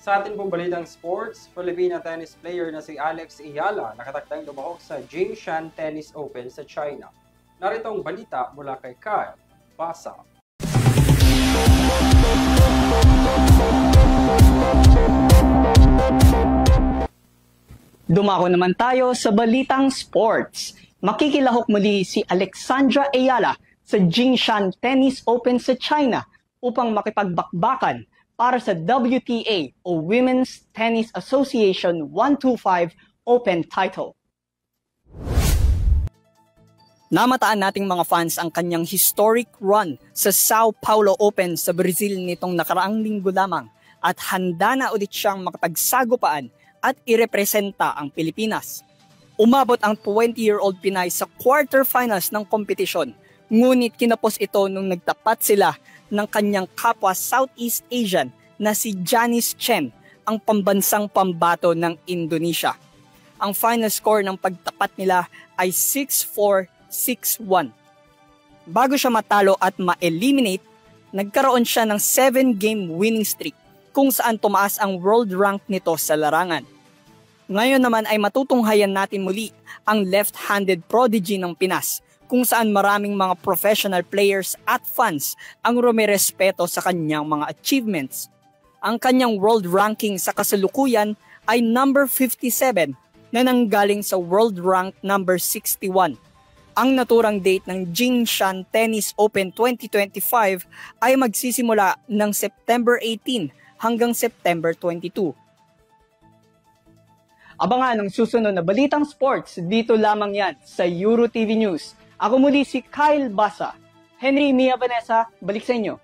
Sa ating pong balitang sports, Filipina tennis player na si Alex Ayala nakatakdang lumahok sa Jingshan Tennis Open sa China. Narito ang balita mula kay Kyle Basa. Dumako naman tayo sa balitang sports. Makikilahok muli si Alexandra Ayala sa Jingshan Tennis Open sa China upang makipagbakbakan para sa WTA o Women's Tennis Association 125 Open title. Namataan nating mga fans ang kanyang historic run sa Sao Paulo Open sa Brazil nitong nakaraang linggo lamang at handa na ulit siyang makapagsagupaan at irepresenta ang Pilipinas. Umabot ang 20-year-old Pinay sa quarterfinals ng kompetisyon, ngunit kinapos ito nung nagtapat sila ng kanyang kapwa Southeast Asian na si Janice Chen, ang pambansang pambato ng Indonesia. Ang final score ng pagtapat nila ay 6-4, 6-1. Bago siya matalo at ma-eliminate, nagkaroon siya ng 7-game winning streak kung saan tumaas ang world rank nito sa larangan. Ngayon naman ay matutunghayan natin muli ang left-handed prodigy ng Pinas, kung saan maraming mga professional players at fans ang rumirespeto sa kanyang mga achievements. Ang kanyang world ranking sa kasalukuyan ay number 57 na nanggaling sa world rank number 61. Ang naturang date ng Jingshan Tennis Open 2025 ay magsisimula ng September 18 hanggang September 22. Abangan ang susunod na balitang sports dito lamang yan sa Euro TV News. Ako muli si Kyle Basa. Henry, Mia, Vanessa, balik sa inyo.